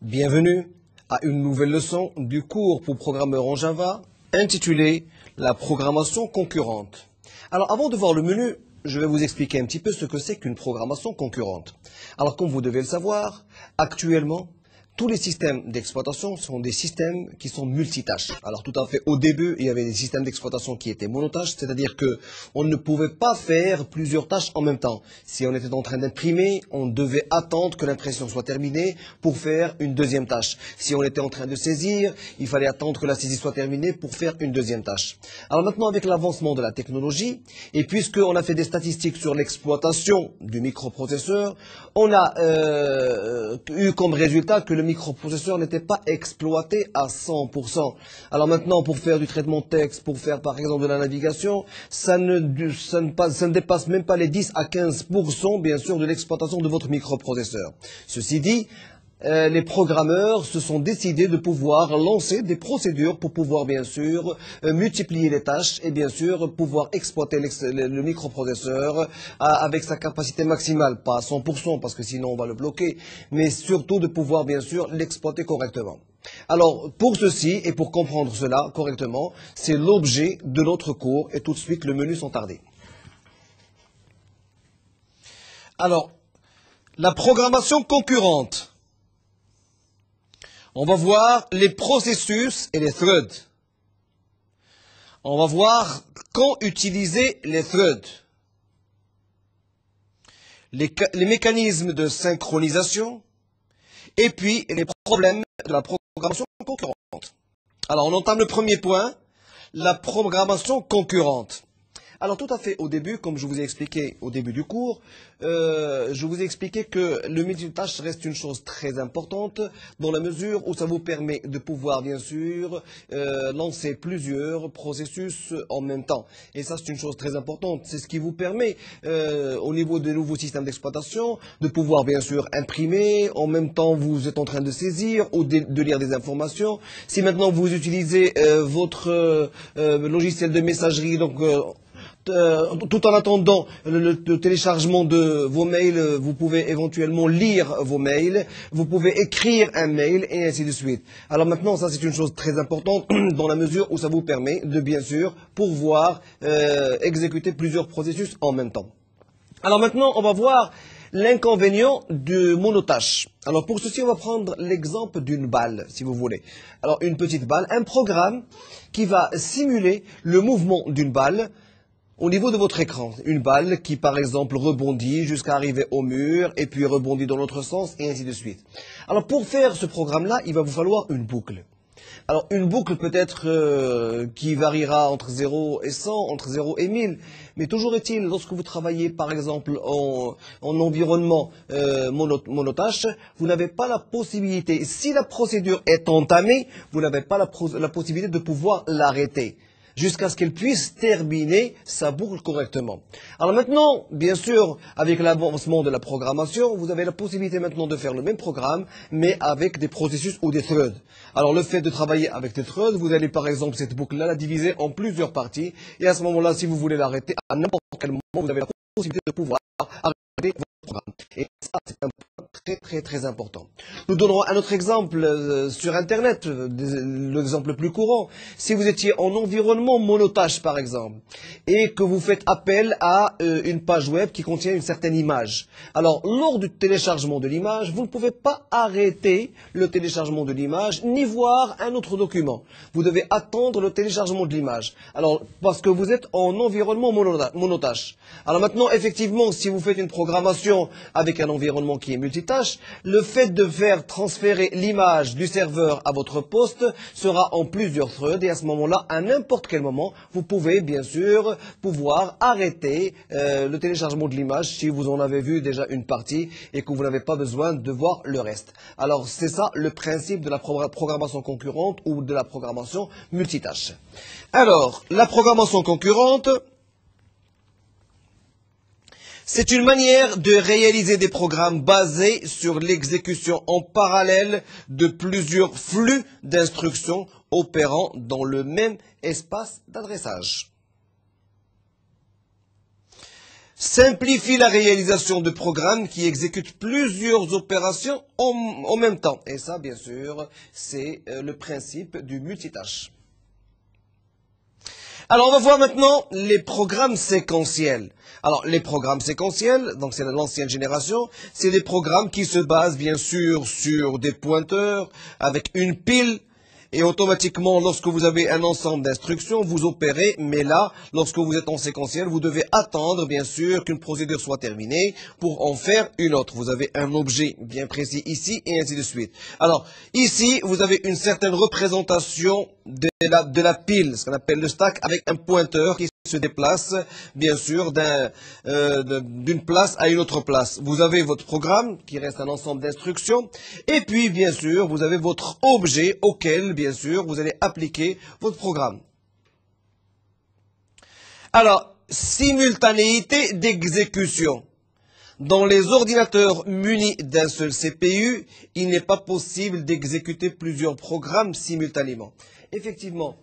Bienvenue à une nouvelle leçon du cours pour programmeurs en Java intitulé La programmation concurrente. Alors avant de voir le menu, je vais vous expliquer un petit peu ce que c'est qu'une programmation concurrente. Alors comme vous devez le savoir, actuellement, tous les systèmes d'exploitation sont des systèmes qui sont multitâches. Alors tout à fait, au début, il y avait des systèmes d'exploitation qui étaient monotâches, c'est-à-dire qu'on ne pouvait pas faire plusieurs tâches en même temps. Si on était en train d'imprimer, on devait attendre que l'impression soit terminée pour faire une deuxième tâche. Si on était en train de saisir, il fallait attendre que la saisie soit terminée pour faire une deuxième tâche. Alors maintenant, avec l'avancement de la technologie, et puisqu'on a fait des statistiques sur l'exploitation du microprocesseur, on a eu comme résultat que le microprocesseur n'était pas exploité à 100%. Alors maintenant, pour faire du traitement de texte, pour faire par exemple de la navigation, ça ne dépasse même pas les 10 à 15% bien sûr de l'exploitation de votre microprocesseur. Ceci dit, les programmeurs se sont décidés de pouvoir lancer des procédures pour pouvoir bien sûr multiplier les tâches et bien sûr pouvoir exploiter le microprocesseur avec sa capacité maximale, pas à 100% parce que sinon on va le bloquer, mais surtout de pouvoir bien sûr l'exploiter correctement. Alors pour ceci et pour comprendre cela correctement, c'est l'objet de notre cours et tout de suite le menu sans tarder. Alors, la programmation concurrente. On va voir les processus et les threads. On va voir quand utiliser les threads. Les mécanismes de synchronisation et puis les problèmes de la programmation concurrente. Alors on entame le premier point, la programmation concurrente. Alors tout à fait au début, comme je vous ai expliqué au début du cours, je vous ai expliqué que le multitâche reste une chose très importante dans la mesure où ça vous permet de pouvoir bien sûr lancer plusieurs processus en même temps. Et ça c'est une chose très importante. C'est ce qui vous permet au niveau des nouveaux systèmes d'exploitation de pouvoir bien sûr imprimer, en même temps vous êtes en train de saisir ou de lire des informations. Si maintenant vous utilisez votre logiciel de messagerie, donc tout en attendant le téléchargement de vos mails, vous pouvez éventuellement lire vos mails, vous pouvez écrire un mail et ainsi de suite. Alors maintenant, ça c'est une chose très importante dans la mesure où ça vous permet de bien sûr pouvoir exécuter plusieurs processus en même temps. Alors maintenant, on va voir l'inconvénient de monotâche. Alors pour ceci, on va prendre l'exemple d'une balle, si vous voulez. Alors une petite balle, un programme qui va simuler le mouvement d'une balle au niveau de votre écran. Une balle qui, par exemple, rebondit jusqu'à arriver au mur et puis rebondit dans l'autre sens et ainsi de suite. Alors, pour faire ce programme-là, il va vous falloir une boucle. Alors, une boucle peut-être qui variera entre 0 et 100, entre 0 et 1000. Mais toujours est-il, lorsque vous travaillez, par exemple, en environnement monotâche, vous n'avez pas la possibilité, si la procédure est entamée, vous n'avez pas la possibilité de pouvoir l'arrêter jusqu'à ce qu'elle puisse terminer sa boucle correctement. Alors maintenant, bien sûr, avec l'avancement de la programmation, vous avez la possibilité maintenant de faire le même programme, mais avec des processus ou des threads. Alors le fait de travailler avec des threads, vous allez par exemple cette boucle-là la diviser en plusieurs parties, et à ce moment-là, si vous voulez l'arrêter, à n'importe quel moment, vous avez la possibilité de pouvoir arrêter votre programme. Et ça, c'est un point très important. Nous donnerons un autre exemple sur Internet, l'exemple le plus courant. Si vous étiez en environnement monotâche, par exemple, et que vous faites appel à une page web qui contient une certaine image. Alors, lors du téléchargement de l'image, vous ne pouvez pas arrêter le téléchargement de l'image, ni voir un autre document. Vous devez attendre le téléchargement de l'image. Alors, parce que vous êtes en environnement monotâche. Alors maintenant, effectivement, si vous faites une programmation avec un environnement qui est multitâche, multitâche, le fait de faire transférer l'image du serveur à votre poste sera en plusieurs threads et à ce moment-là, à n'importe quel moment, vous pouvez bien sûr pouvoir arrêter le téléchargement de l'image si vous en avez vu déjà une partie et que vous n'avez pas besoin de voir le reste. Alors c'est ça le principe de la programmation concurrente ou de la programmation multitâche. Alors, la programmation concurrente, c'est une manière de réaliser des programmes basés sur l'exécution en parallèle de plusieurs flux d'instructions opérant dans le même espace d'adressage. Simplifie la réalisation de programmes qui exécutent plusieurs opérations en même temps. Et ça, bien sûr, c'est le principe du multitâche. Alors, on va voir maintenant les programmes séquentiels. Alors, les programmes séquentiels, donc c'est l'ancienne génération, c'est des programmes qui se basent bien sûr sur des pointeurs avec une pile. Et automatiquement, lorsque vous avez un ensemble d'instructions, vous opérez. Mais là, lorsque vous êtes en séquentiel, vous devez attendre, bien sûr, qu'une procédure soit terminée pour en faire une autre. Vous avez un objet bien précis ici et ainsi de suite. Alors, ici, vous avez une certaine représentation de la pile, ce qu'on appelle le stack, avec un pointeur qui se déplace, bien sûr, d'une place à une autre place. Vous avez votre programme, qui reste un ensemble d'instructions, et puis, bien sûr, vous avez votre objet auquel, bien sûr, vous allez appliquer votre programme. Alors, simultanéité d'exécution. Dans les ordinateurs munis d'un seul CPU, il n'est pas possible d'exécuter plusieurs programmes simultanément. Effectivement,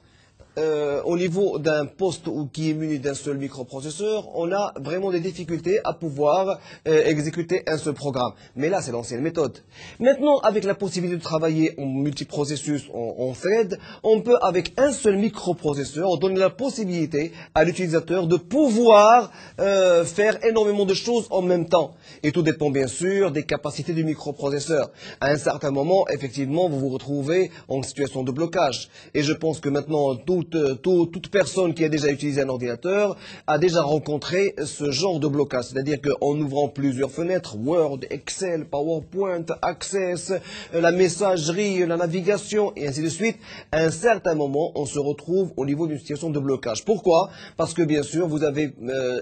au niveau d'un poste qui est muni d'un seul microprocesseur, on a vraiment des difficultés à pouvoir exécuter un seul programme. Mais là, c'est l'ancienne méthode. Maintenant, avec la possibilité de travailler en multiprocessus, en thread, on peut, avec un seul microprocesseur, donner la possibilité à l'utilisateur de pouvoir faire énormément de choses en même temps. Et tout dépend bien sûr des capacités du microprocesseur. À un certain moment, effectivement, vous vous retrouvez en situation de blocage. Et je pense que maintenant, toute personne qui a déjà utilisé un ordinateur a déjà rencontré ce genre de blocage. C'est-à-dire qu'en ouvrant plusieurs fenêtres, Word, Excel, PowerPoint, Access, la messagerie, la navigation, et ainsi de suite, à un certain moment, on se retrouve au niveau d'une situation de blocage. Pourquoi? Parce que bien sûr, vous avez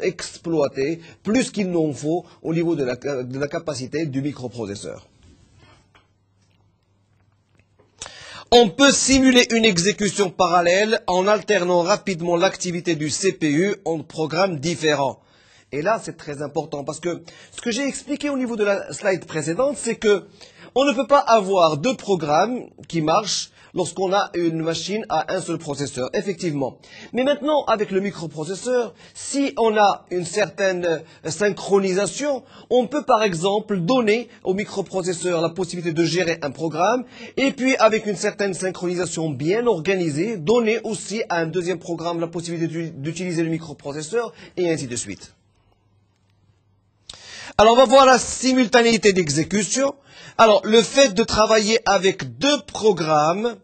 exploité plus qu'il n'en faut au niveau de la capacité du microprocesseur. On peut simuler une exécution parallèle en alternant rapidement l'activité du CPU en programmes différents. Et là, c'est très important parce que ce que j'ai expliqué au niveau de la slide précédente, c'est que on ne peut pas avoir deux programmes qui marchent lorsqu'on a une machine à un seul processeur, effectivement. Mais maintenant, avec le microprocesseur, si on a une certaine synchronisation, on peut par exemple donner au microprocesseur la possibilité de gérer un programme, et puis avec une certaine synchronisation bien organisée, donner aussi à un deuxième programme la possibilité d'utiliser le microprocesseur, et ainsi de suite. Alors, on va voir la simultanéité d'exécution. Alors, le fait de travailler avec deux programmes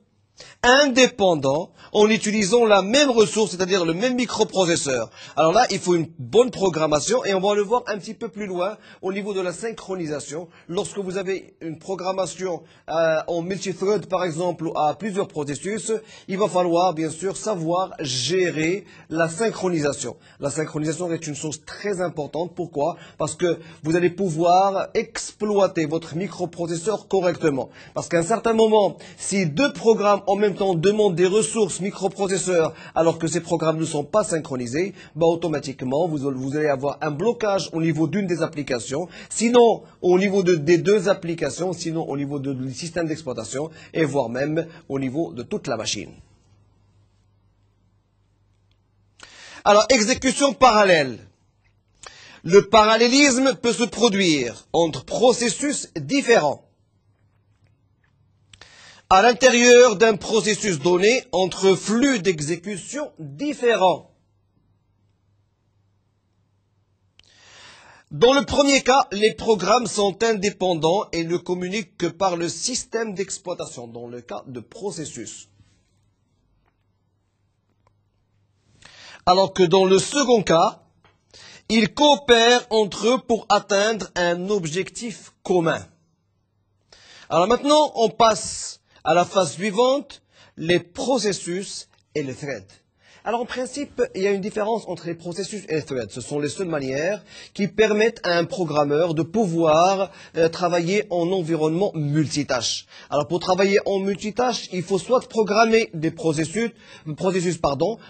indépendants en utilisant la même ressource, c'est-à-dire le même microprocesseur. Alors là, il faut une bonne programmation et on va le voir un petit peu plus loin au niveau de la synchronisation. Lorsque vous avez une programmation en multithread, par exemple, à plusieurs processus, il va falloir, bien sûr, savoir gérer la synchronisation. La synchronisation est une chose très importante. Pourquoi? Parce que vous allez pouvoir exploiter votre microprocesseur correctement. Parce qu'à un certain moment, si deux programmes en même temps demandent des ressources microprocesseurs alors que ces programmes ne sont pas synchronisés, bah automatiquement vous allez avoir un blocage au niveau d'une des applications, sinon au niveau des deux applications, sinon au niveau du système d'exploitation et voire même au niveau de toute la machine. Alors, exécution parallèle. Le parallélisme peut se produire entre processus différents à l'intérieur d'un processus donné entre flux d'exécution différents. Dans le premier cas, les programmes sont indépendants et ne communiquent que par le système d'exploitation, dans le cas de processus. Alors que dans le second cas, ils coopèrent entre eux pour atteindre un objectif commun. Alors maintenant, on passe à la phase suivante, les processus et les threads. Alors en principe, il y a une différence entre les processus et les threads. Ce sont les seules manières qui permettent à un programmeur de pouvoir travailler en environnement multitâche. Alors pour travailler en multitâche, il faut soit programmer des processus,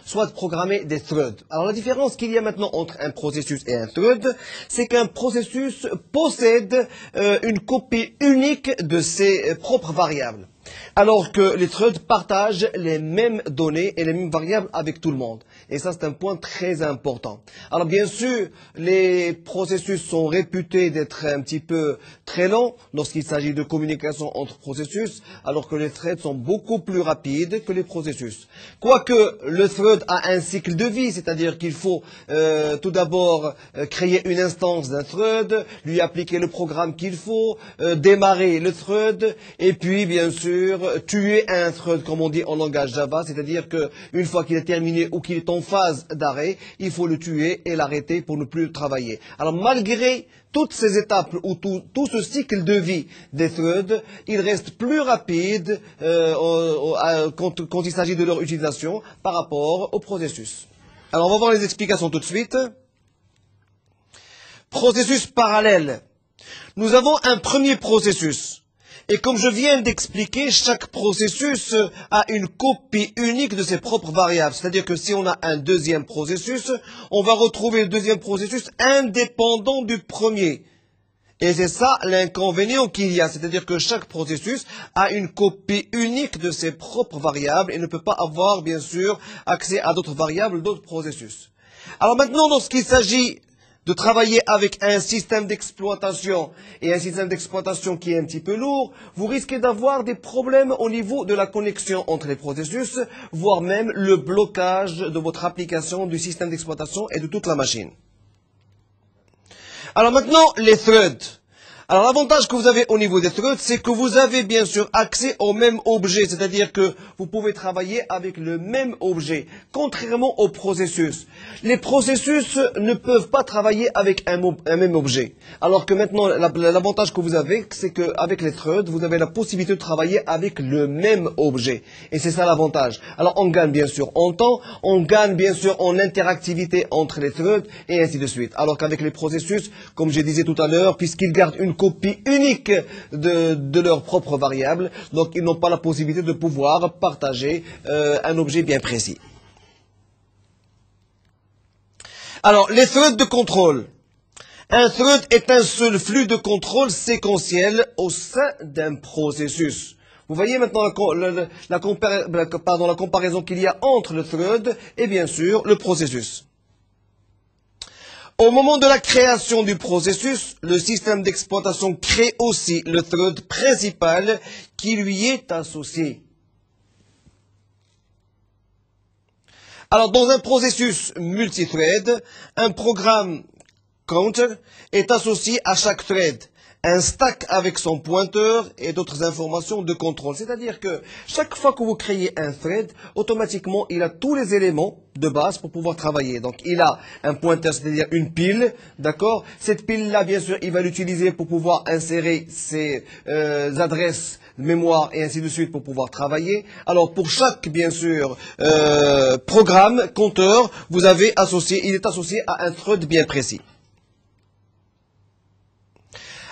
soit programmer des threads. Alors la différence qu'il y a maintenant entre un processus et un thread, c'est qu'un processus possède une copie unique de ses propres variables, alors que les threads partagent les mêmes données et les mêmes variables avec tout le monde. Et ça, c'est un point très important. Alors bien sûr, les processus sont réputés d'être un petit peu très lents lorsqu'il s'agit de communication entre processus, alors que les threads sont beaucoup plus rapides que les processus. Quoique le thread a un cycle de vie, c'est-à-dire qu'il faut tout d'abord créer une instance d'un thread, lui appliquer le programme qu'il faut, démarrer le thread, et puis bien sûr tuer un thread, comme on dit en langage Java, c'est-à-dire qu'une fois qu'il est terminé ou qu'il est en phase d'arrêt, il faut le tuer et l'arrêter pour ne plus travailler. Alors malgré toutes ces étapes ou tout ce cycle de vie des threads, il reste plus rapide quand il s'agit de leur utilisation par rapport au processus. Alors on va voir les explications tout de suite. Processus parallèle. Nous avons un premier processus. Et comme je viens d'expliquer, chaque processus a une copie unique de ses propres variables. C'est-à-dire que si on a un deuxième processus, on va retrouver le deuxième processus indépendant du premier. Et c'est ça l'inconvénient qu'il y a. C'est-à-dire que chaque processus a une copie unique de ses propres variables et ne peut pas avoir, bien sûr, accès à d'autres variables, d'autres processus. Alors maintenant, lorsqu'il s'agit de travailler avec un système d'exploitation et un système d'exploitation qui est un petit peu lourd, vous risquez d'avoir des problèmes au niveau de la connexion entre les processus, voire même le blocage de votre application, du système d'exploitation et de toute la machine. Alors maintenant, les threads. Alors l'avantage que vous avez au niveau des threads, c'est que vous avez bien sûr accès au même objet, c'est-à-dire que vous pouvez travailler avec le même objet, contrairement aux processus. Les processus ne peuvent pas travailler avec un même objet, alors que maintenant l'avantage que vous avez, c'est qu'avec les threads, vous avez la possibilité de travailler avec le même objet, et c'est ça l'avantage. Alors on gagne bien sûr en temps, on gagne bien sûr en interactivité entre les threads, et ainsi de suite. Alors qu'avec les processus, comme je disais tout à l'heure, puisqu'ils gardent une copie unique de leurs propres variables, donc ils n'ont pas la possibilité de pouvoir partager un objet bien précis. Alors, les threads de contrôle. Un thread est un seul flux de contrôle séquentiel au sein d'un processus. Vous voyez maintenant la comparaison qu'il y a entre le thread et bien sûr le processus. Au moment de la création du processus, le système d'exploitation crée aussi le thread principal qui lui est associé. Alors, dans un processus multithread, un programme counter est associé à chaque thread. Un stack avec son pointeur et d'autres informations de contrôle. C'est-à-dire que chaque fois que vous créez un thread, automatiquement, il a tous les éléments de base pour pouvoir travailler. Donc, il a un pointeur, c'est-à-dire une pile, d'accord? Cette pile-là, bien sûr, il va l'utiliser pour pouvoir insérer ses adresses mémoire et ainsi de suite pour pouvoir travailler. Alors, pour chaque, bien sûr, programme, compteur, il est associé à un thread bien précis.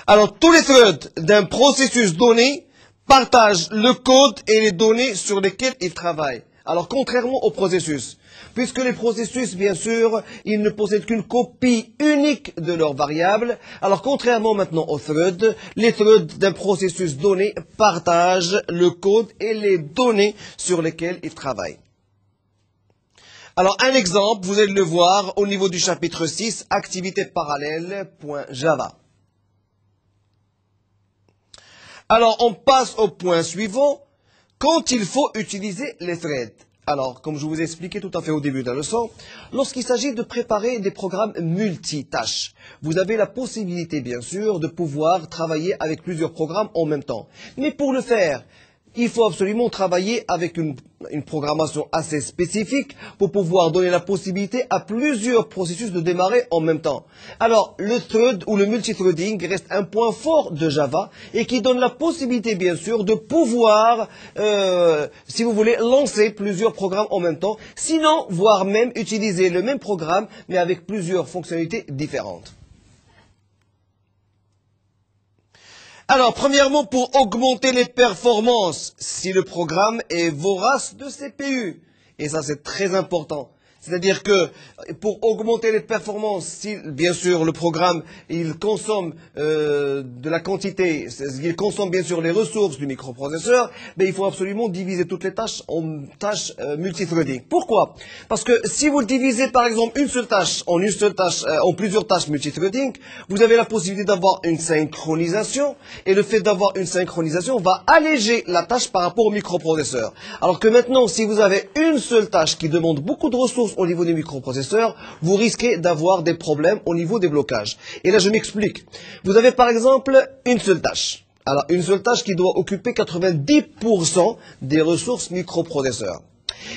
Alors, tous les threads d'un processus donné partagent le code et les données sur lesquelles ils travaillent. Alors, contrairement au processus, puisque les processus, bien sûr, ils ne possèdent qu'une copie unique de leurs variables. Alors, contrairement maintenant aux threads, les threads d'un processus donné partagent le code et les données sur lesquelles ils travaillent. Alors, un exemple, vous allez le voir au niveau du chapitre 6, activité parallèle.java. Alors, on passe au point suivant, quand il faut utiliser les threads. Alors, comme je vous ai expliqué tout à fait au début de la leçon, lorsqu'il s'agit de préparer des programmes multitâches, vous avez la possibilité, bien sûr, de pouvoir travailler avec plusieurs programmes en même temps. Mais pour le faire, Il faut absolument travailler avec une programmation assez spécifique pour pouvoir donner la possibilité à plusieurs processus de démarrer en même temps. Alors, le thread ou le multithreading reste un point fort de Java et qui donne la possibilité, bien sûr, de pouvoir, si vous voulez, lancer plusieurs programmes en même temps, sinon, voire même utiliser le même programme, mais avec plusieurs fonctionnalités différentes. Alors, premièrement, pour augmenter les performances, si le programme est vorace de CPU, et ça c'est très important. C'est-à-dire que pour augmenter les performances, si bien sûr le programme il consomme de la quantité, il consomme bien sûr les ressources du microprocesseur, mais il faut absolument diviser toutes les tâches en tâches multithreading. Pourquoi? Parce que si vous divisez par exemple une seule tâche en plusieurs tâches multithreading, vous avez la possibilité d'avoir une synchronisation, et le fait d'avoir une synchronisation va alléger la tâche par rapport au microprocesseur. Alors que maintenant, si vous avez une seule tâche qui demande beaucoup de ressources au niveau des microprocesseurs, vous risquez d'avoir des problèmes au niveau des blocages. Et là, je m'explique. Vous avez par exemple une seule tâche. Alors, une seule tâche qui doit occuper 90% des ressources microprocesseurs.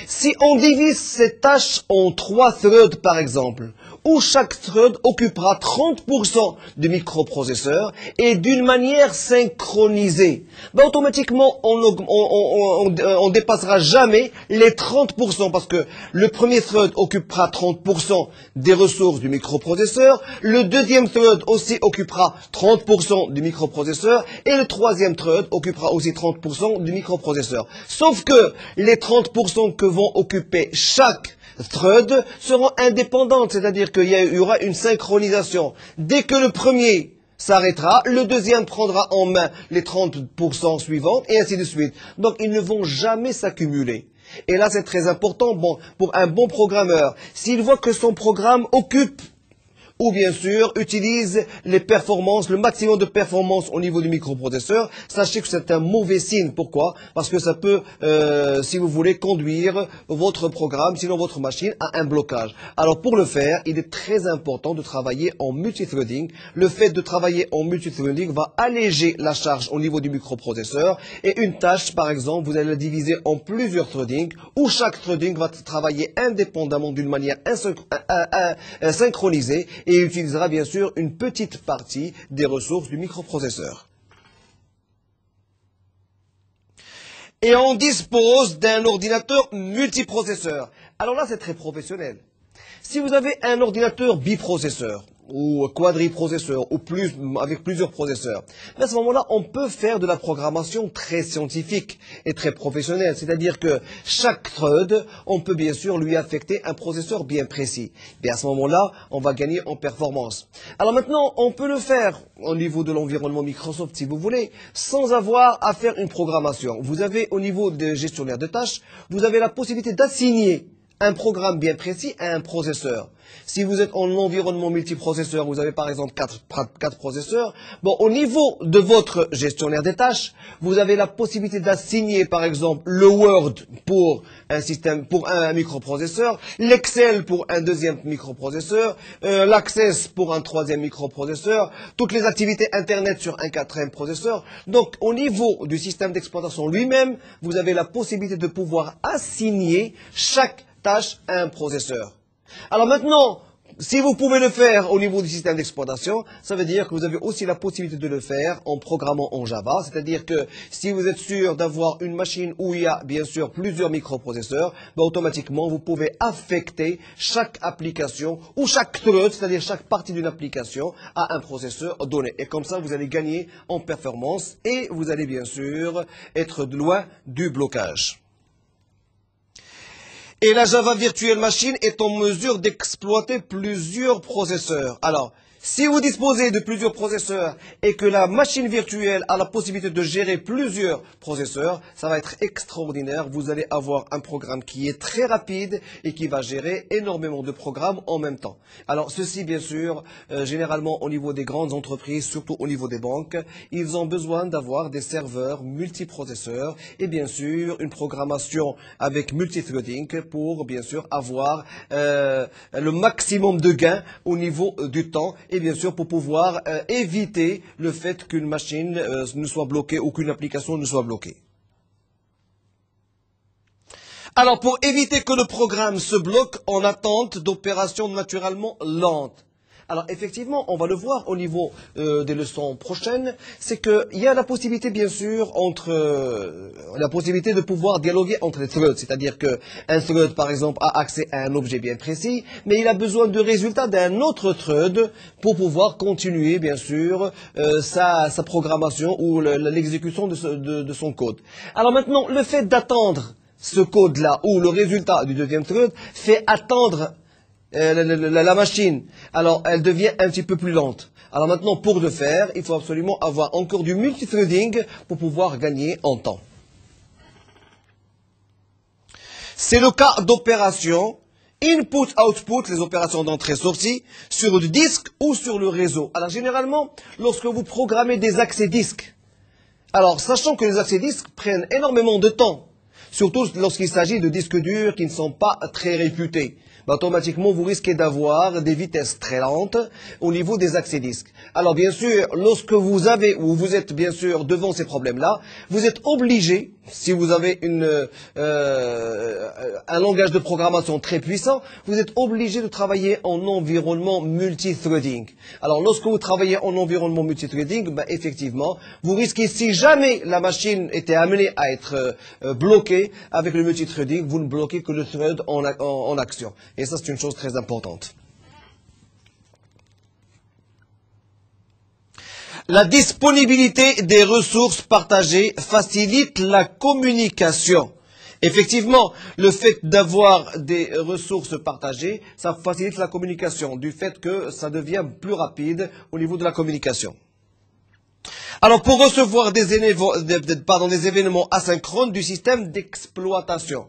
Si on divise cette tâche en 3 threads, par exemple, où chaque thread occupera 30% du microprocesseur et d'une manière synchronisée, ben automatiquement, on dépassera jamais les 30% parce que le premier thread occupera 30% des ressources du microprocesseur, le deuxième thread aussi occupera 30% du microprocesseur et le troisième thread occupera aussi 30% du microprocesseur. Sauf que les 30% que vont occuper chaque thread seront indépendantes, c'est-à-dire qu'il y aura une synchronisation. Dès que le premier s'arrêtera, le deuxième prendra en main les 30% suivants et ainsi de suite. Donc ils ne vont jamais s'accumuler. Et là c'est très important pour un bon programmeur. S'il voit que son programme occupe ou bien sûr utilise les performances, le maximum de performances au niveau du microprocesseur, sachez que c'est un mauvais signe. Pourquoi? Parce que ça peut, si vous voulez, conduire votre programme, sinon votre machine, à un blocage. Alors pour le faire, il est très important de travailler en multithreading. Le fait de travailler en multithreading va alléger la charge au niveau du microprocesseur et une tâche, par exemple, vous allez la diviser en plusieurs threadings où chaque threading va travailler indépendamment d'une manière synchronisée et utilisera bien sûr une petite partie des ressources du microprocesseur. Et on dispose d'un ordinateur multiprocesseur. Alors là, c'est très professionnel. Si vous avez un ordinateur biprocesseur, ou quadriprocesseur, ou avec plusieurs processeurs, à ce moment-là, on peut faire de la programmation très scientifique et très professionnelle. C'est-à-dire que chaque thread, on peut bien sûr lui affecter un processeur bien précis. Et à ce moment-là, on va gagner en performance. Alors maintenant, on peut le faire au niveau de l'environnement Microsoft, si vous voulez, sans avoir à faire une programmation. Vous avez au niveau des gestionnaires de tâches, vous avez la possibilité d'assigner un programme bien précis à un processeur. Si vous êtes en environnement multiprocesseur, vous avez par exemple 4 processeurs. Bon, au niveau de votre gestionnaire des tâches, vous avez la possibilité d'assigner par exemple le Word pour un système, pour un microprocesseur, l'Excel pour un deuxième microprocesseur, l'Access pour un troisième microprocesseur, toutes les activités Internet sur un quatrième processeur. Donc, au niveau du système d'exploitation lui-même, vous avez la possibilité de pouvoir assigner chaque tâche à un processeur. Alors maintenant, si vous pouvez le faire au niveau du système d'exploitation, ça veut dire que vous avez aussi la possibilité de le faire en programmant en Java. C'est-à-dire que si vous êtes sûr d'avoir une machine où il y a bien sûr plusieurs microprocesseurs, automatiquement vous pouvez affecter chaque application ou chaque thread, c'est-à-dire chaque partie d'une application, à un processeur donné. Et comme ça, vous allez gagner en performance et vous allez bien sûr être loin du blocage. Et la Java Virtual Machine est en mesure d'exploiter plusieurs processeurs. Alors, si vous disposez de plusieurs processeurs et que la machine virtuelle a la possibilité de gérer plusieurs processeurs, ça va être extraordinaire. Vous allez avoir un programme qui est très rapide et qui va gérer énormément de programmes en même temps. Alors ceci, bien sûr, généralement au niveau des grandes entreprises, surtout au niveau des banques, ils ont besoin d'avoir des serveurs multiprocesseurs et bien sûr une programmation avec multithreading pour bien sûr avoir le maximum de gains au niveau du temps. Et bien sûr pour pouvoir éviter le fait qu'une machine ne soit bloquée ou qu'une application ne soit bloquée. Alors, pour éviter que le programme se bloque en attente d'opérations naturellement lentes. Alors, effectivement, on va le voir au niveau des leçons prochaines, c'est qu'il y a la possibilité, bien sûr, la possibilité de pouvoir dialoguer entre les threads. C'est-à-dire qu'un thread, par exemple, a accès à un objet bien précis, mais il a besoin de résultats d'un autre thread pour pouvoir continuer, bien sûr, sa programmation ou l'exécution de son code. Alors maintenant, le fait d'attendre ce code-là ou le résultat du deuxième thread fait attendre la machine. Alors, elle devient un petit peu plus lente. Alors maintenant, pour le faire, il faut absolument avoir encore du multithreading pour pouvoir gagner en temps. C'est le cas d'opérations input-output, les opérations d'entrée-sortie, sur le disque ou sur le réseau. Alors, généralement, lorsque vous programmez des accès disques, alors, sachant que les accès disques prennent énormément de temps, surtout lorsqu'il s'agit de disques durs qui ne sont pas très réputés, automatiquement, vous risquez d'avoir des vitesses très lentes au niveau des accès disques. Alors, bien sûr, lorsque vous avez, ou vous êtes bien sûr devant ces problèmes-là, vous êtes obligé, si vous avez un langage de programmation très puissant, vous êtes obligé de travailler en environnement multithreading. Alors, lorsque vous travaillez en environnement multithreading, effectivement, vous risquez, si jamais la machine était amenée à être bloquée avec le multithreading, vous ne bloquez que le thread en action. Et ça, c'est une chose très importante. La disponibilité des ressources partagées facilite la communication. Effectivement, le fait d'avoir des ressources partagées, ça facilite la communication, du fait que ça devient plus rapide au niveau de la communication. Alors, pour recevoir des événements asynchrones du système d'exploitation.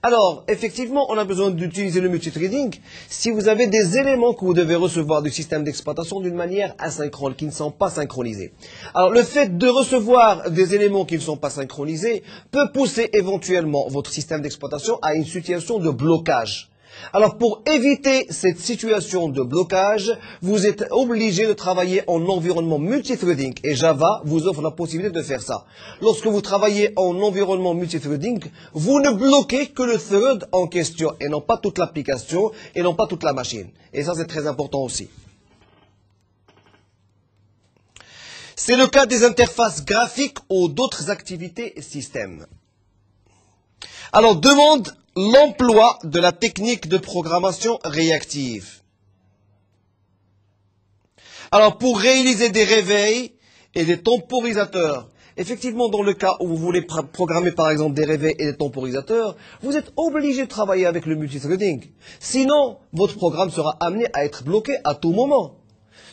Alors, effectivement, on a besoin d'utiliser le multithreading si vous avez des éléments que vous devez recevoir du système d'exploitation d'une manière asynchrone, qui ne sont pas synchronisés. Alors, le fait de recevoir des éléments qui ne sont pas synchronisés peut pousser éventuellement votre système d'exploitation à une situation de blocage. Alors, pour éviter cette situation de blocage, vous êtes obligé de travailler en environnement multithreading et Java vous offre la possibilité de faire ça. Lorsque vous travaillez en environnement multithreading, vous ne bloquez que le thread en question et non pas toute l'application et non pas toute la machine. Et ça, c'est très important aussi. C'est le cas des interfaces graphiques ou d'autres activités système. Alors, demande l'emploi de la technique de programmation réactive. Alors, pour réaliser des réveils et des temporisateurs, effectivement, dans le cas où vous voulez programmer, par exemple, des réveils et des temporisateurs, vous êtes obligé de travailler avec le multithreading. Sinon, votre programme sera amené à être bloqué à tout moment.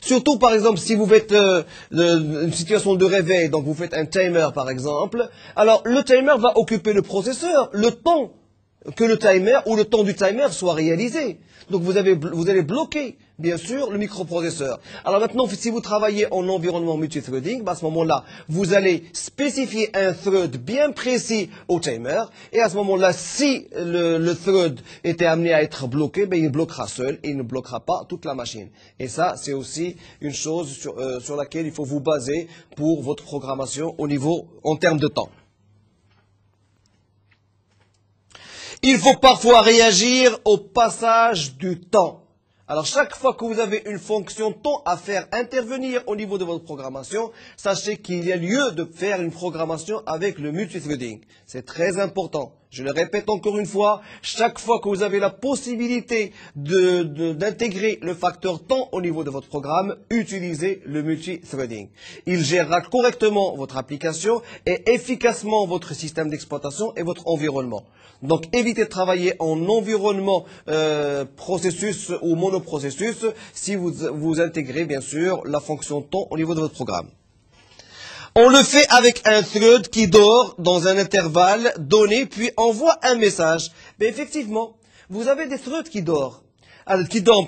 Surtout, par exemple, si vous faites une situation de réveil, donc vous faites un timer, par exemple, alors le timer va occuper le processeur le temps que le timer ou le temps du timer soit réalisé. Donc vous allez bloquer, bien sûr, le microprocesseur. Alors maintenant, si vous travaillez en environnement multithreading, à ce moment-là, vous allez spécifier un thread bien précis au timer. Et à ce moment-là, si le thread était amené à être bloqué, il bloquera seul et il ne bloquera pas toute la machine. Et ça, c'est aussi une chose sur laquelle il faut vous baser pour votre programmation en termes de temps. Il faut parfois réagir au passage du temps. Alors, chaque fois que vous avez une fonction temps à faire intervenir au niveau de votre programmation, sachez qu'il y a lieu de faire une programmation avec le multithreading. C'est très important. Je le répète encore une fois, chaque fois que vous avez la possibilité d'intégrer le facteur temps au niveau de votre programme, utilisez le multithreading. Il gérera correctement votre application et efficacement votre système d'exploitation et votre environnement. Donc, évitez de travailler en environnement processus ou monoprocessus si vous intégrez, bien sûr, la fonction temps au niveau de votre programme. On le fait avec un thread qui dort dans un intervalle donné, puis envoie un message. Mais effectivement, vous avez des threads qui dorment.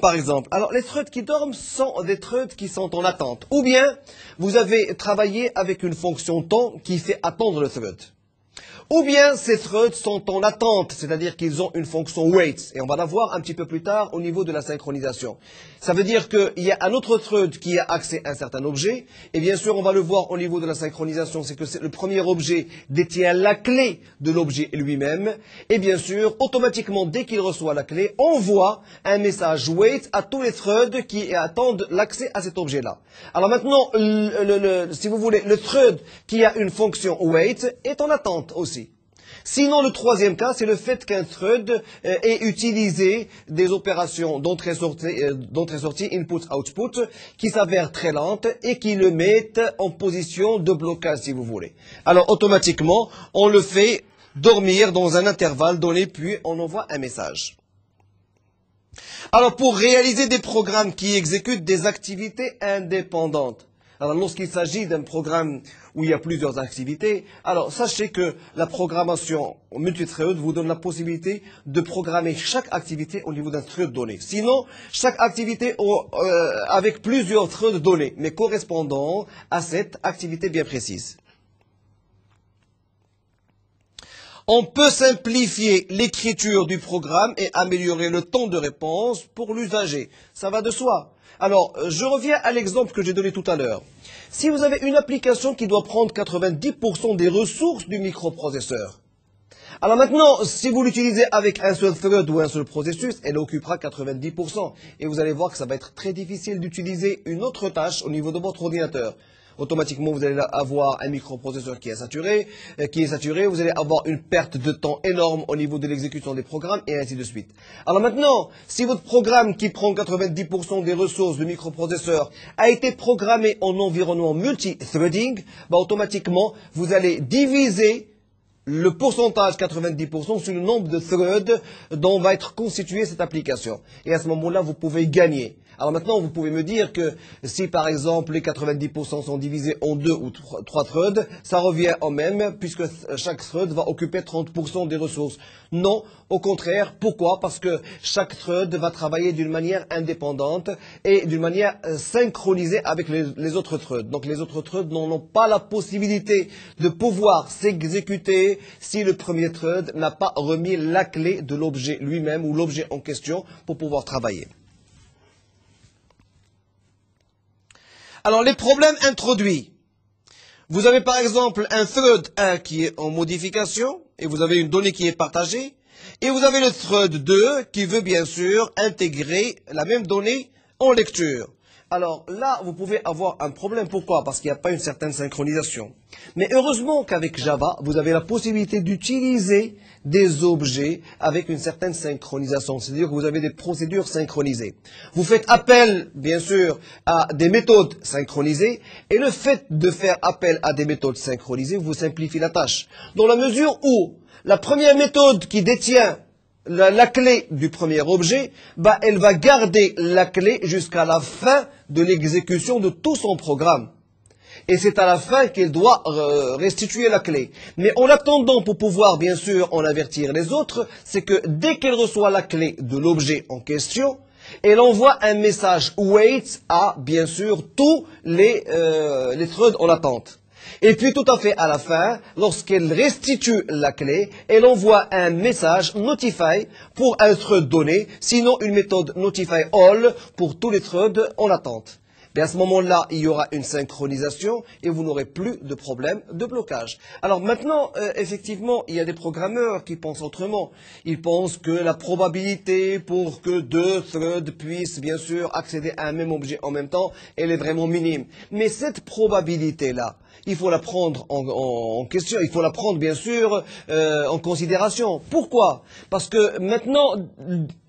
Par exemple. Alors, les threads qui dorment sont des threads qui sont en attente. Ou bien, vous avez travaillé avec une fonction temps qui fait attendre le thread. Ou bien ces threads sont en attente, c'est-à-dire qu'ils ont une fonction wait. Et on va la voir un petit peu plus tard au niveau de la synchronisation. Ça veut dire qu'il y a un autre thread qui a accès à un certain objet. Et bien sûr, on va le voir au niveau de la synchronisation, c'est que le premier objet détient la clé de l'objet lui-même. Et bien sûr, automatiquement, dès qu'il reçoit la clé, envoie un message wait à tous les threads qui attendent l'accès à cet objet-là. Alors maintenant, si vous voulez, le thread qui a une fonction wait est en attente aussi. Sinon, le troisième cas, c'est le fait qu'un thread ait utilisé des opérations d'entrée-sortie, input-output, qui s'avèrent très lentes et qui le mettent en position de blocage, si vous voulez. Alors, automatiquement, on le fait dormir dans un intervalle donné, puis on envoie un message. Alors, pour réaliser des programmes qui exécutent des activités indépendantes, alors, lorsqu'il s'agit d'un programme où il y a plusieurs activités, alors sachez que la programmation multithread vous donne la possibilité de programmer chaque activité au niveau d'un thread donné. Sinon, chaque activité avec plusieurs threads donnés, mais correspondant à cette activité bien précise. On peut simplifier l'écriture du programme et améliorer le temps de réponse pour l'usager. Ça va de soi. Alors, je reviens à l'exemple que j'ai donné tout à l'heure. Si vous avez une application qui doit prendre 90% des ressources du microprocesseur, alors maintenant, si vous l'utilisez avec un seul thread ou un seul processus, elle occupera 90%. Et vous allez voir que ça va être très difficile d'utiliser une autre tâche au niveau de votre ordinateur. Automatiquement, vous allez avoir un microprocesseur qui est saturé, vous allez avoir une perte de temps énorme au niveau de l'exécution des programmes, et ainsi de suite. Alors maintenant, si votre programme qui prend 90% des ressources du microprocesseur a été programmé en environnement multi-threading, automatiquement, vous allez diviser le pourcentage 90% sur le nombre de threads dont va être constituée cette application. Et à ce moment-là, vous pouvez gagner. Alors maintenant, vous pouvez me dire que si par exemple les 90% sont divisés en 2 ou 3 threads, ça revient au même puisque chaque thread va occuper 30% des ressources. Non, au contraire. Pourquoi? Parce que chaque thread va travailler d'une manière indépendante et d'une manière synchronisée avec les autres threads. Donc les autres threads n'ont pas la possibilité de pouvoir s'exécuter si le premier thread n'a pas remis la clé de l'objet lui-même ou l'objet en question pour pouvoir travailler. Alors, les problèmes introduits. Vous avez par exemple un thread 1 qui est en modification, et vous avez une donnée qui est partagée, et vous avez le thread 2 qui veut bien sûr intégrer la même donnée en lecture. Alors là, vous pouvez avoir un problème. Pourquoi? Parce qu'il n'y a pas une certaine synchronisation. Mais heureusement qu'avec Java, vous avez la possibilité d'utiliser des objets avec une certaine synchronisation. C'est-à-dire que vous avez des procédures synchronisées. Vous faites appel, bien sûr, à des méthodes synchronisées. Et le fait de faire appel à des méthodes synchronisées vous simplifie la tâche. Dans la mesure où la première méthode qui détient la clé du premier objet, elle va garder la clé jusqu'à la fin de l'exécution de tout son programme. Et c'est à la fin qu'elle doit restituer la clé. Mais en attendant, pour pouvoir bien sûr en avertir les autres, c'est que dès qu'elle reçoit la clé de l'objet en question, elle envoie un message wait à bien sûr tous les threads en attente. Et puis tout à fait à la fin, lorsqu'elle restitue la clé, elle envoie un message notify pour un thread donné, sinon une méthode notify all pour tous les threads en attente. Et à ce moment-là, il y aura une synchronisation et vous n'aurez plus de problème de blocage. Alors maintenant, effectivement, il y a des programmeurs qui pensent autrement. Ils pensent que la probabilité pour que deux threads puissent bien sûr accéder à un même objet en même temps, elle est vraiment minime. Mais cette probabilité-là, il faut la prendre en question, il faut la prendre bien sûr en considération. Pourquoi? Parce que maintenant,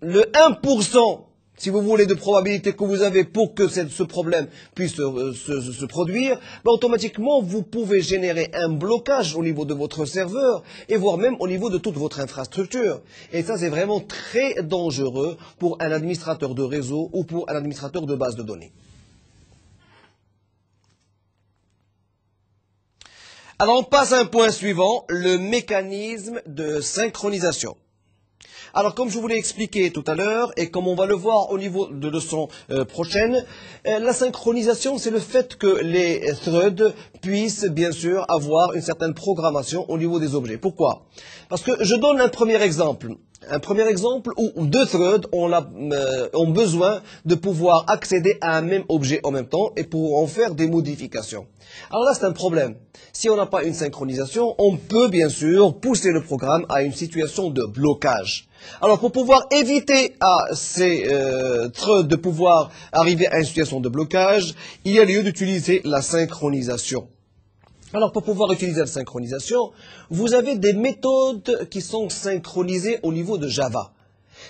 le 1%, si vous voulez, de probabilité que vous avez pour que ce problème puisse se produire, automatiquement, vous pouvez générer un blocage au niveau de votre serveur et voire même au niveau de toute votre infrastructure. Et ça, c'est vraiment très dangereux pour un administrateur de réseau ou pour un administrateur de base de données. Alors, on passe à un point suivant, le mécanisme de synchronisation. Alors, comme je vous l'ai expliqué tout à l'heure, et comme on va le voir au niveau de leçon prochaine, la synchronisation, c'est le fait que les threads puissent, bien sûr, avoir une certaine programmation au niveau des objets. Pourquoi? Parce que je donne un premier exemple. Un premier exemple où deux threads ont besoin de pouvoir accéder à un même objet en même temps et pour en faire des modifications. Alors là, c'est un problème. Si on n'a pas une synchronisation, on peut bien sûr pousser le programme à une situation de blocage. Alors pour pouvoir éviter à ces threads de pouvoir arriver à une situation de blocage, il y a lieu d'utiliser la synchronisation. Alors, pour pouvoir utiliser la synchronisation, vous avez des méthodes qui sont synchronisées au niveau de Java.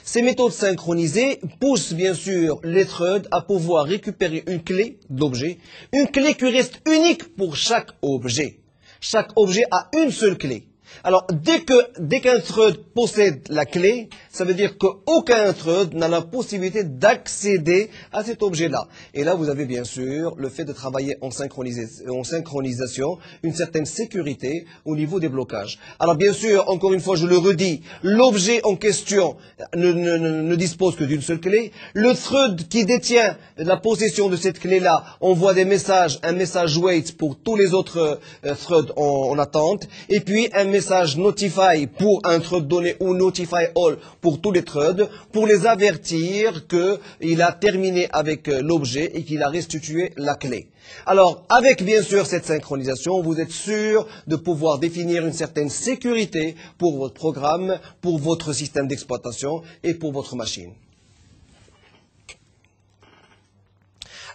Ces méthodes synchronisées poussent bien sûr les threads à pouvoir récupérer une clé d'objet, une clé qui reste unique pour chaque objet. Chaque objet a une seule clé. Alors, dès qu'un thread possède la clé, ça veut dire qu'aucun thread n'a la possibilité d'accéder à cet objet-là. Et là, vous avez bien sûr le fait de travailler en synchronisation, une certaine sécurité au niveau des blocages. Alors, bien sûr, encore une fois, je le redis, l'objet en question ne dispose que d'une seule clé. Le thread qui détient la possession de cette clé-là envoie des messages, un message wait pour tous les autres threads en attente, et puis un message notify pour un thread donné ou notify all pour tous les threads pour les avertir qu'il a terminé avec l'objet et qu'il a restitué la clé. Alors, avec bien sûr cette synchronisation, vous êtes sûr de pouvoir définir une certaine sécurité pour votre programme, pour votre système d'exploitation et pour votre machine.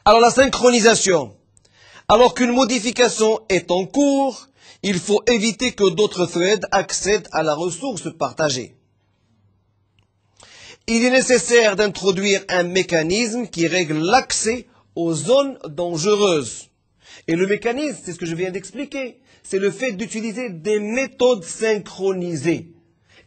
Alors, la synchronisation. Alors qu'une modification est en cours, il faut éviter que d'autres threads accèdent à la ressource partagée. Il est nécessaire d'introduire un mécanisme qui règle l'accès aux zones dangereuses. Et le mécanisme, c'est ce que je viens d'expliquer, c'est le fait d'utiliser des méthodes synchronisées.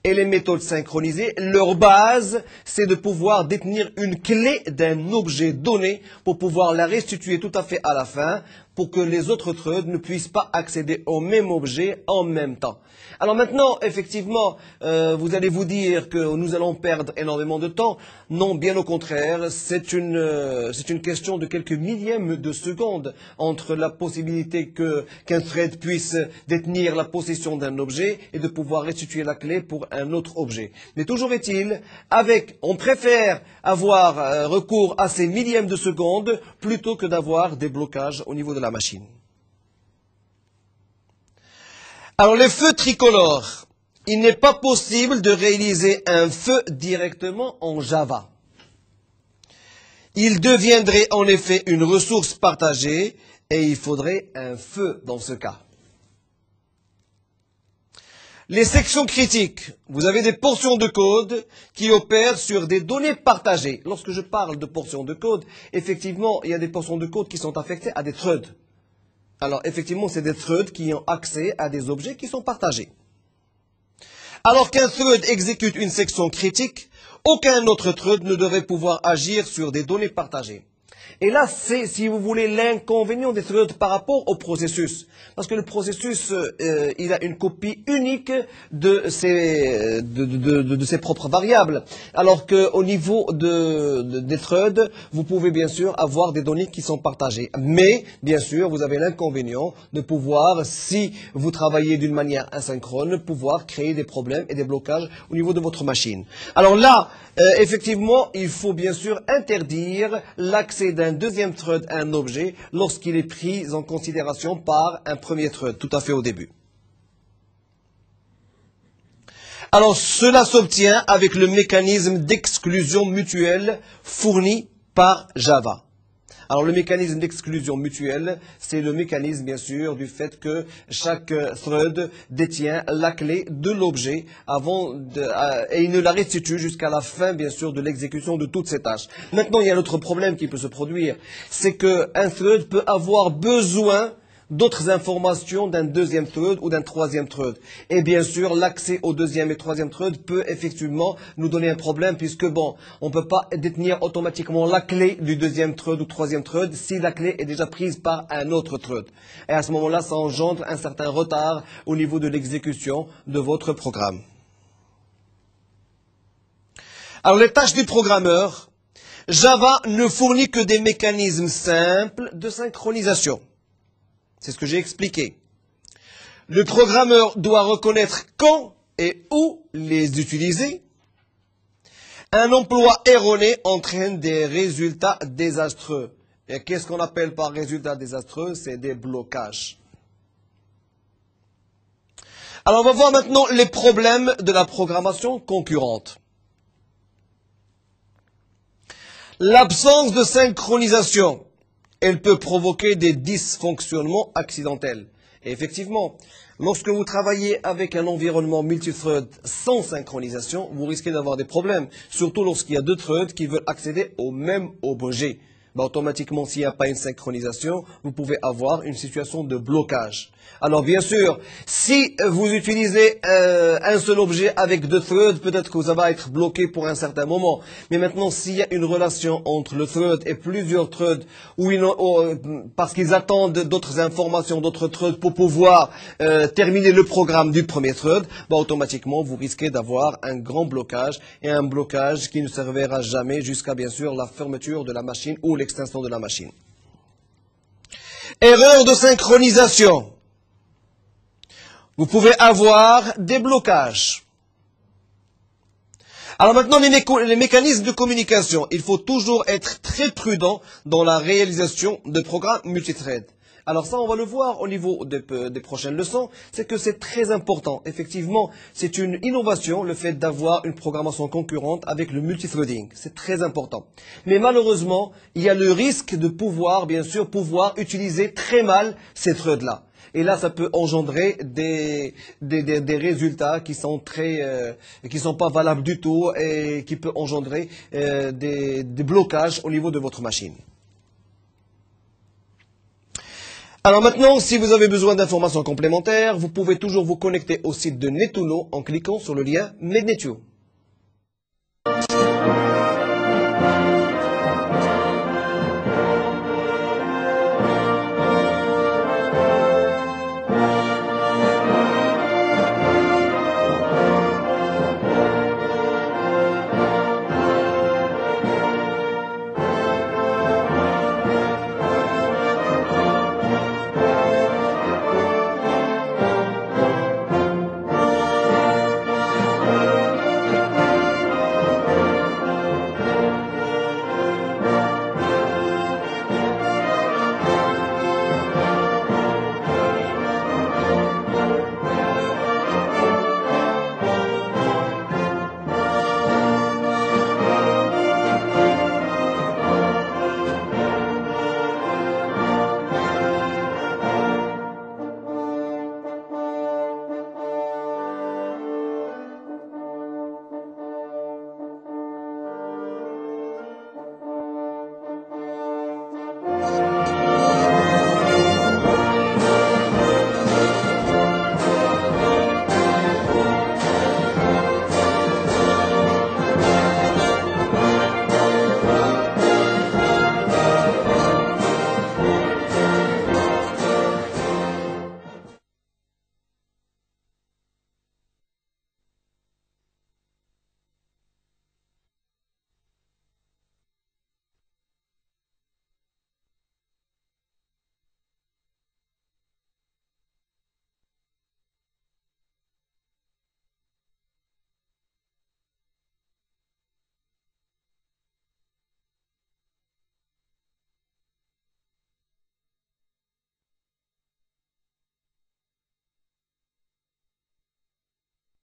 Et les méthodes synchronisées, leur base, c'est de pouvoir détenir une clé d'un objet donné pour pouvoir la restituer tout à fait à la fin, pour que les autres threads ne puissent pas accéder au même objet en même temps. Alors maintenant, effectivement, vous allez vous dire que nous allons perdre énormément de temps. Non, bien au contraire, c'est une question de quelques millièmes de seconde entre la possibilité qu'un thread puisse détenir la possession d'un objet et de pouvoir restituer la clé pour un autre objet. Mais toujours est-il, on préfère avoir recours à ces millièmes de seconde plutôt que d'avoir des blocages au niveau de la machine. Alors les feux tricolores, il n'est pas possible de réaliser un feu directement en Java. Il deviendrait en effet une ressource partagée et il faudrait un feu dans ce cas. Les sections critiques, vous avez des portions de code qui opèrent sur des données partagées. Lorsque je parle de portions de code, effectivement, il y a des portions de code qui sont affectées à des threads. Alors, effectivement, c'est des threads qui ont accès à des objets qui sont partagés. Alors qu'un thread exécute une section critique, aucun autre thread ne devrait pouvoir agir sur des données partagées. Et là, c'est, si vous voulez, l'inconvénient des threads par rapport au processus. Parce que le processus, il a une copie unique de ses propres variables. Alors qu'au niveau des threads, vous pouvez bien sûr avoir des données qui sont partagées. Mais, bien sûr, vous avez l'inconvénient de pouvoir, si vous travaillez d'une manière asynchrone, pouvoir créer des problèmes et des blocages au niveau de votre machine. Alors là, effectivement, il faut bien sûr interdire l'accès d'un deuxième thread à un objet lorsqu'il est pris en considération par un premier thread, tout à fait au début. Alors cela s'obtient avec le mécanisme d'exclusion mutuelle fourni par Java. Alors le mécanisme d'exclusion mutuelle, c'est le mécanisme bien sûr du fait que chaque thread détient la clé de l'objet et il ne la restitue jusqu'à la fin bien sûr de l'exécution de toutes ces tâches. Maintenant il y a un autre problème qui peut se produire, c'est qu'un thread peut avoir besoin d'autres informations d'un deuxième thread ou d'un troisième thread. Et bien sûr, l'accès au deuxième et troisième thread peut effectivement nous donner un problème puisque bon, on ne peut pas détenir automatiquement la clé du deuxième thread ou troisième thread si la clé est déjà prise par un autre thread. Et à ce moment-là, ça engendre un certain retard au niveau de l'exécution de votre programme. Alors, les tâches du programmeur, Java ne fournit que des mécanismes simples de synchronisation. C'est ce que j'ai expliqué. Le programmeur doit reconnaître quand et où les utiliser. Un emploi erroné entraîne des résultats désastreux. Et qu'est-ce qu'on appelle par résultats désastreux? C'est des blocages. Alors, on va voir maintenant les problèmes de la programmation concurrente. L'absence de synchronisation, elle peut provoquer des dysfonctionnements accidentels. Et effectivement, lorsque vous travaillez avec un environnement multithread sans synchronisation, vous risquez d'avoir des problèmes, surtout lorsqu'il y a deux threads qui veulent accéder au même objet. Automatiquement, s'il n'y a pas une synchronisation, vous pouvez avoir une situation de blocage. Alors bien sûr, si vous utilisez un seul objet avec deux threads, peut-être que ça va être bloqué pour un certain moment. Mais maintenant, s'il y a une relation entre le thread et plusieurs threads, parce qu'ils attendent d'autres informations, d'autres threads pour pouvoir terminer le programme du premier thread, automatiquement, vous risquez d'avoir un grand blocage et un blocage qui ne servira jamais jusqu'à bien sûr la fermeture de la machine ou l'extinction de la machine. Erreur de synchronisation. Vous pouvez avoir des blocages. Alors maintenant, les mécanismes de communication. Il faut toujours être très prudent dans la réalisation de programmes multithread. Alors ça, on va le voir au niveau des prochaines leçons, c'est que c'est très important. Effectivement, c'est une innovation, le fait d'avoir une programmation concurrente avec le multithreading. C'est très important. Mais malheureusement, il y a le risque de pouvoir utiliser très mal ces threads-là. Et là, ça peut engendrer des résultats qui sont qui sont pas valables du tout et qui peut engendrer des blocages au niveau de votre machine. Alors maintenant, si vous avez besoin d'informations complémentaires, vous pouvez toujours vous connecter au site de Netuno en cliquant sur le lien Mednetu.